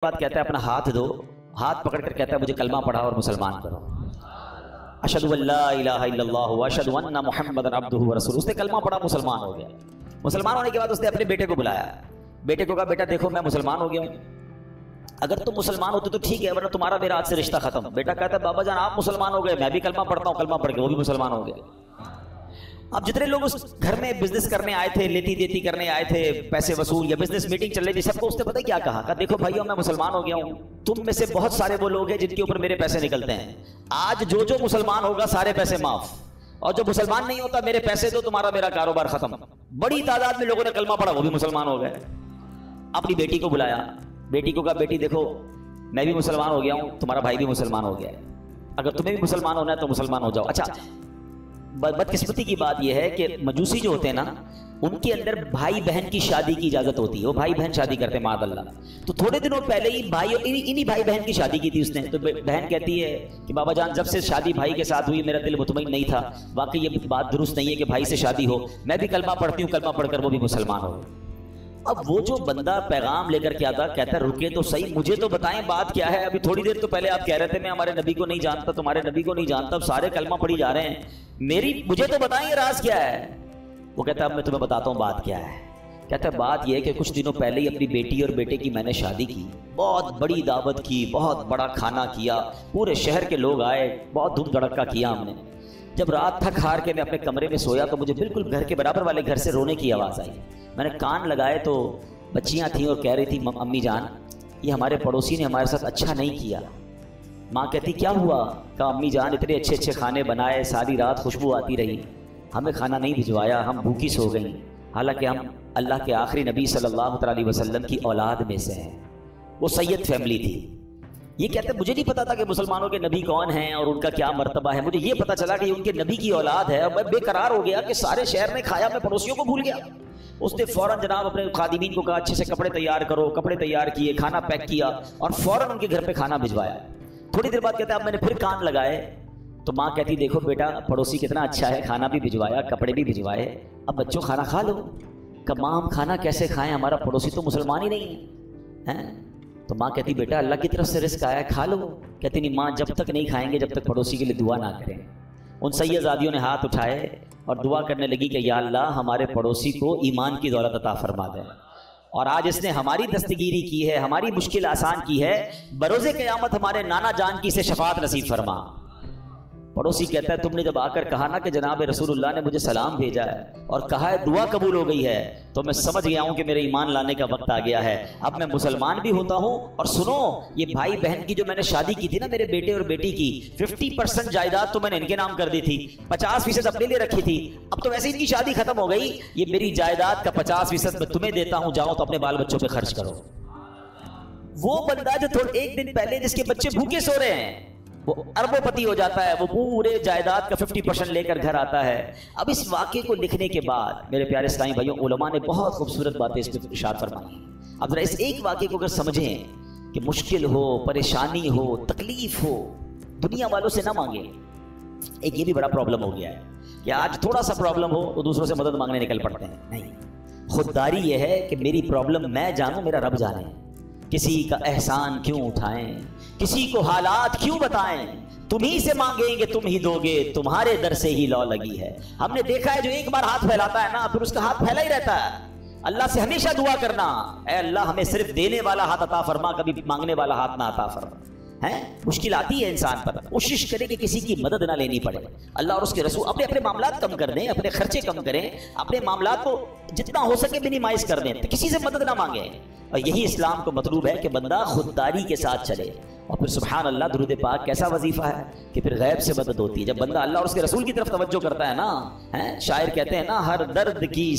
بعد کہتا ہے اپنا ہاتھ دو، ہاتھ پکڑ کر کہتا ہے مجھے کلمہ پڑھا اور مسلمان کرو۔ اشہدو ان لا الہ الا اللہ واشہدو ان محمدا عبدہ ورسولہ۔ اس نے کلمہ پڑھا، مسلمان ہو گیا۔ مسلمان ہونے کے بعد اس نے اپنے بیٹے کو بلایا، بیٹے کو کہا بیٹا دیکھو میں مسلمان ہو گیا ہوں، اگر تم مسلمان ہوتے تو ٹھیک ہے ورنہ تمہارا میرا آج سے رشتہ ختم۔ بیٹا کہتا ہے بابا جان آپ مسلمان ہو گئے، میں بھی کلمہ پڑھتا ہوں، کلمہ پڑھ کے وہ بھی مسلمان ہو گئے۔ اب جتنے لوگ اس گھر میں بزنس کرنے آئے تھے، لیتی دیتی کرنے آئے تھے، پیسے وصول یا بزنس میٹنگ چل رہی تھی، سب کو اس نے پتہ کیا کہا کہ دیکھو بھائیو میں مسلمان ہو گیا ہوں، تم میں سے بہت سارے وہ لوگ ہیں جن کے اوپر میرے پیسے نکلتے ہیں، آج جو جو مسلمان ہوگا سارے پیسے معاف، اور جو مسلمان نہیں ہوتا میرے پیسے دو، تمہارا میرا کاروبار ختم۔ بڑی تعداد میں لوگوں نے کلمہ پڑھا، وہ بھی مسلمان ہو گئے۔ اپنی بیٹی کو بلایا، بیٹی کو کہا بیٹی دیکھو میں بھی مسلمان ہو گیا ہوں، تمہارا بھائی بھی مسلمان ہو گیا ہے، اگر تمہیں بھی مسلمان ہونا ہے تو مسلمان ہو جاؤ۔ اچھا بدقسمتی کی بات یہ ہے کہ مجوسی جو ہوتے ہیں نا، ان کے اندر بھائی بہن کی شادی کی اجازت ہوتی ہے، وہ بھائی بہن شادی کرتے ہیں معاذ اللہ۔ تو تھوڑے دنوں پہلے ہی انہی بھائی بہن کی شادی کی تھی اس نے، تو بہن کہتی ہے کہ بابا جان جب سے شادی بھائی کے ساتھ ہوئی میرا دل مطمئن نہیں تھا، واقعی یہ بات درست نہیں ہے کہ بھائی سے شادی ہو، میں بھی کلمہ پڑھتی ہوں، کلمہ پڑھ کر وہ بھی مسلمان ہو۔ اب وہ جو بندہ پیغام لے کر کے آتا کہتا ہے رکے تو صحیح، مجھے تو بتائیں بات کیا ہے، ابھی تھوڑی دیر تو پہلے آپ کہہ رہے تھے میں ہمارے نبی کو نہیں جانتا، تمہارے نبی کو نہیں جانتا، اب سارے کلمہ پڑھی جا رہے ہیں، مجھے تو بتائیں یہ راز کیا ہے۔ وہ کہتا ہے اب میں تمہیں بتاتا ہوں بات کیا ہے۔ کہتا ہے بات یہ ہے کہ کچھ دنوں پہلے ہی اپنی بیٹی اور بیٹے کی میں نے شادی کی، بہت بڑی دعوت کی، بہت بڑا کھانا کیا، پورے شہر کے لوگ آئے، بہت دھوم دھڑکا کیا ہم نے۔ جب رات تھک ہار کے میں اپنے کمرے میں سویا تو مجھے بالکل گھر کے برابر والے گھر سے رونے کی آواز آئی۔ میں نے کان لگائے تو بچیاں تھیں اور کہہ رہی تھی امی جان یہ ہمارے پڑوسی نے ہمارے ساتھ اچھا نہیں کیا۔ ماں کہتی کیا ہوا؟ کہا امی جان اتنے اچھے اچھے کھانے بنائے، ساری رات خوشبو آتی رہی، ہمیں کھانا نہیں بھجوایا، ہم بھوکی سو گئیں، حالانکہ ہم اللہ کے آخری نبی صلی اللہ علیہ وسلم کی اولاد میں سے ہیں۔ وہ سید فیملی تھی۔ یہ کہتے مجھے نہیں پتا تھا کہ مسلمانوں کے نبی کون ہیں اور ان کا کیا مرتبہ ہے، مجھے یہ پتا چلا کہ ان کے نبی کی اولاد ہے، اور میں بے قرار ہو گیا کہ سارے شہر نے کھایا، میں پڑوسیوں کو بھول گیا۔ اس نے فوراً جناب اپنے خادمین کو کہا اچھے سے کپڑے تیار کرو، کپڑے تیار کیے، کھانا پیک کیا اور فوراً ان کے گھر پہ کھانا بھجوایا۔ تھوڑی دیر بعد کہتا ہے اب میں نے پھر کان لگائے تو ماں کہتی دیکھو بیٹا پڑوسی کتنا اچھا ہے، کھانا بھی بھجوایا، کپڑے بھی بھجوائے، اب بچوں کھانا کھا لو۔ کہ ماں ہم کھانا کیسے کھائیں، ہمارا پڑوسی تو مسلمان ہی نہیں ہے۔ تو ماں کہتی بیٹا اللہ کی طرف سے رزق آیا ہے کھا لو۔ کہتی نہیں ماں جب تک نہیں کھائیں گے جب تک پڑوسی کے لیے دعا نہ کریں۔ ان سیدزادیوں نے ہاتھ اٹھائے اور دعا کرنے لگی کہ یا اللہ ہمارے پڑوسی کو ایمان کی دولت عطا فرما دے، اور آج اس نے ہماری دستگیری کی ہے، ہماری مشکل آسان کی ہے، بروز قیامت ہمارے نانا جان کی سے شفاعت نصیب فرما۔ پڑوسی کہتا ہے تم نے جب آ کر کہا نا کہ جناب رسول اللہ نے مجھے سلام بھیجا ہے اور کہا ہے دعا قبول ہو گئی ہے، تو میں سمجھ گیا ہوں کہ میرے ایمان لانے کا وقت آ گیا ہے، اب میں مسلمان بھی ہوتا ہوں۔ اور سنو یہ بھائی بہن کی جو میں نے شادی کی تھی نا میرے بیٹے اور بیٹی کی، 50% جائیداد تو میں نے ان کے نام کر دی تھی، 50% اپنے لیے رکھی تھی، اب تو ویسے ان کی شادی ختم ہو گئی، یہ میری جائیداد کا 50% میں تمہیں دیتا ہوں، جاؤ تو اپنے بال بچوں پہ خرچ کرو۔ وہ بندہ جو ایک دن پہلے جس کے بچے بھوکے سو رہے ہیں وہ اربوں پتی ہو جاتا ہے، وہ پورے جائیداد کا 50% لے کر گھر آتا ہے۔ اب اس واقعے کو لکھنے کے بعد میرے پیارے اسلامی بھائیوں علماء نے بہت خوبصورت باتیں اس میں ارشاد فرمائی۔ اب ذرا اس ایک واقعے کو اگر سمجھیں کہ مشکل ہو، پریشانی ہو، تکلیف ہو، دنیا والوں سے نہ مانگیں۔ ایک یہ بھی بڑا پرابلم ہو گیا ہے کہ آج تھوڑا سا پرابلم ہو تو دوسروں سے مدد مانگنے نکل پڑتے ہیں۔ نہیں، خودداری یہ ہے کہ میری پرابلم میں جانوں، میرا رب جانے، کسی کا احسان کیوں اٹھائیں، کسی کو حالات کیوں بتائیں، تم ہی سے مانگیں گے تم ہی دو گے، تمہارے در سے ہی لو لگی ہے۔ ہم نے دیکھا ہے جو ایک بار ہاتھ پھیلاتا ہے نا پھر اس کا ہاتھ پھیلا ہی رہتا ہے۔ اللہ سے ہمیشہ دعا کرنا اے اللہ ہمیں صرف دینے والا ہاتھ عطا فرما، کبھی مانگنے والا ہاتھ نہ عطا فرما۔ مشکل آتی ہے انسان پر، کوشش کرے کہ کسی کی مدد نہ لینی پڑے۔ اللہ اور اس کے رسول اپنے معاملات کم کر دیں، اپنے خرچے کم کریں، اپنے معاملات کو جتنا ہو سکے منیمائز کر دیں، کسی سے مدد نہ مانگیں۔ اور یہی اسلام کو مطلوب ہے کہ بندہ خودداری کے ساتھ چلے۔ اور پھر سبحان اللہ درود پاک کیسا وظیفہ ہے کہ پھر غیب سے مدد ہوتی ہے جب بندہ اللہ اور اس کے رسول کی طرف توجہ کرتا ہے نا۔ شاعر کہتے ہیں نا ہر درد کی